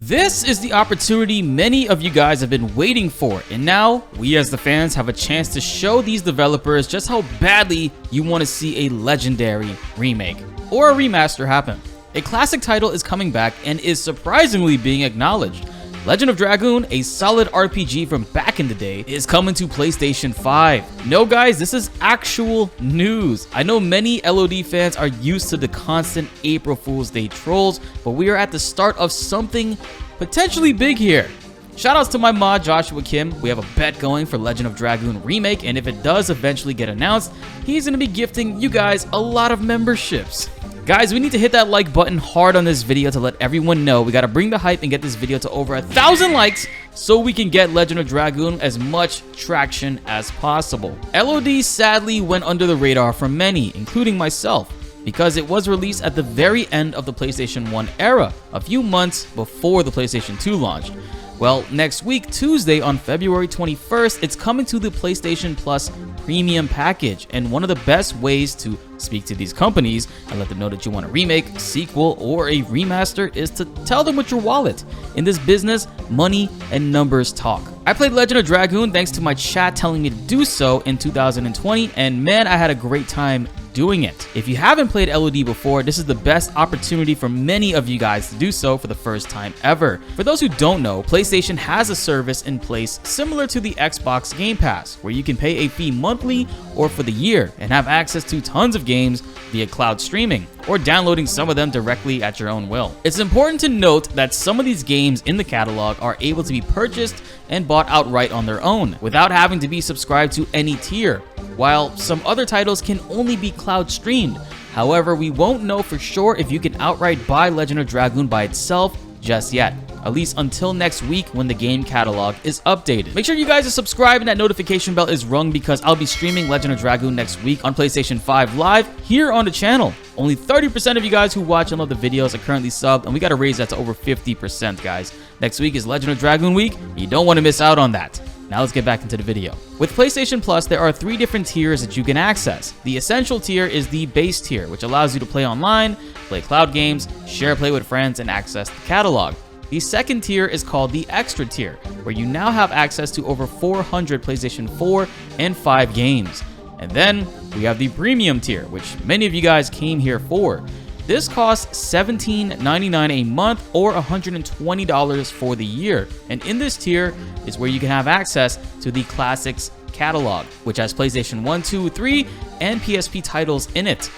This is the opportunity many of you guys have been waiting for, and now we as the fans have a chance to show these developers just how badly you want to see a legendary remake or a remaster happen. A classic title is coming back and is surprisingly being acknowledged. Legend of Dragoon, a solid RPG from back in the day, is coming to PlayStation 5. No guys, this is actual news. I know many LOD fans are used to the constant April Fool's Day trolls, but we are at the start of something potentially big here. Shoutouts to my mod Joshua Kim. We have a bet going for Legend of Dragoon Remake, and if it does eventually get announced, he's going to be gifting you guys a lot of memberships. Guys, we need to hit that like button hard on this video to let everyone know. We got to bring the hype and get this video to over 1,000 likes so we can get Legend of Dragoon as much traction as possible. LOD sadly went under the radar for many, including myself, because it was released at the very end of the PlayStation 1 era, a few months before the PlayStation 2 launched. Well, next week, Tuesday on February 21st, it's coming to the PlayStation Plus Premium package, and one of the best ways to speak to these companies and let them know that you want a remake, sequel, or a remaster is to tell them with your wallet. In this business, money and numbers talk. I played Legend of Dragoon thanks to my chat telling me to do so in 2020, and man, I had a great time doing it. If you haven't played LOD before, this is the best opportunity for many of you guys to do so for the first time ever. For those who don't know, PlayStation has a service in place similar to the Xbox Game Pass, where you can pay a fee monthly or for the year and have access to tons of games via cloud streaming or downloading some of them directly at your own will. It's important to note that some of these games in the catalog are able to be purchased and bought outright on their own without having to be subscribed to any tier, while some other titles can only be cloud streamed. However, we won't know for sure if you can outright buy Legend of Dragoon by itself just yet, at least until next week when the game catalog is updated. Make sure you guys are subscribed and that notification bell is rung, because I'll be streaming Legend of Dragoon next week on PlayStation 5 Live here on the channel. Only 30% of you guys who watch and love the videos are currently subbed, and we got to raise that to over 50%, guys. Next week is Legend of Dragoon week. You don't want to miss out on that. Now let's get back into the video. With PlayStation Plus, there are 3 different tiers that you can access. The Essential tier is the base tier, which allows you to play online, play cloud games, share play with friends, and access the catalog. The second tier is called the Extra tier, where you now have access to over 400 PlayStation 4 and 5 games. And then we have the Premium tier, which many of you guys came here for. This costs $17.99 a month or $120 for the year. And in this tier is where you can have access to the Classics catalog, which has PlayStation 1, 2, 3, and PSP titles in it.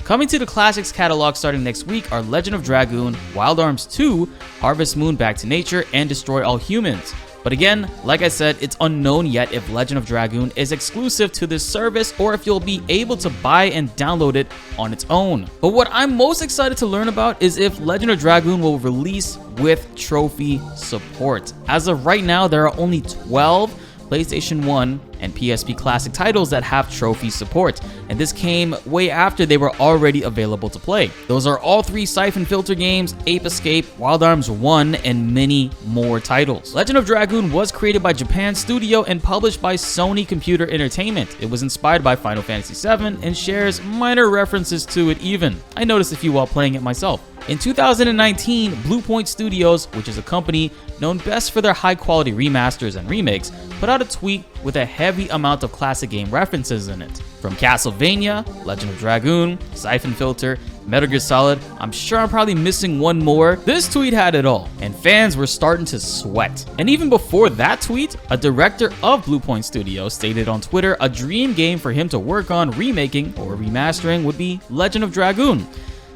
Coming to the Classics catalog starting next week are Legend of Dragoon, Wild Arms 2, Harvest Moon Back to Nature, and Destroy All Humans. But again, like I said, it's unknown yet if Legend of Dragoon is exclusive to this service or if you'll be able to buy and download it on its own. But what I'm most excited to learn about is if Legend of Dragoon will release with trophy support. As of right now, there are only 12 PlayStation 1 and PSP Classic titles that have trophy support, and this came way after they were already available to play. Those are all 3 Siphon Filter games, Ape Escape, Wild Arms 1, and many more titles. Legend of Dragoon was created by Japan Studio and published by Sony Computer Entertainment. It was inspired by Final Fantasy VII and shares minor references to it even. I noticed a few while playing it myself. In 2019, Bluepoint Studios, which is a company known best for their high-quality remasters and remakes, put out a tweet with a heavy amount of classic game references in it. From Castlevania, Legend of Dragoon, Siphon Filter, Metal Gear Solid, I'm sure I'm probably missing one more. This tweet had it all, and fans were starting to sweat. And even before that tweet, a director of Bluepoint Studios stated on Twitter a dream game for him to work on remaking or remastering would be Legend of Dragoon.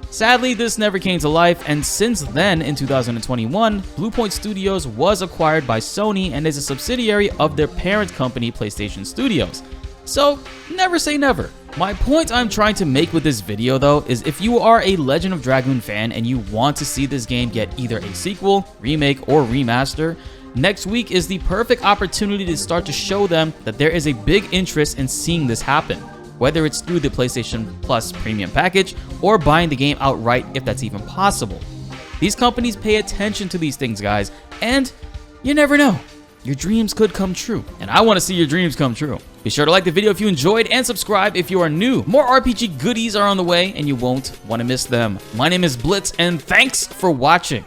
Sadly, this never came to life, and since then, in 2021, Bluepoint Studios was acquired by Sony and is a subsidiary of their parent company, PlayStation Studios. So, never say never. My point I'm trying to make with this video, though, is if you are a Legend of Dragoon fan and you want to see this game get either a sequel, remake, or remaster, next week is the perfect opportunity to start to show them that there is a big interest in seeing this happen, whether it's through the PlayStation Plus Premium package or buying the game outright if that's even possible. These companies pay attention to these things, guys, and you never know. Your dreams could come true, and I want to see your dreams come true. Be sure to like the video if you enjoyed and subscribe if you are new. More RPG goodies are on the way and you won't want to miss them. My name is BltzZ, and thanks for watching.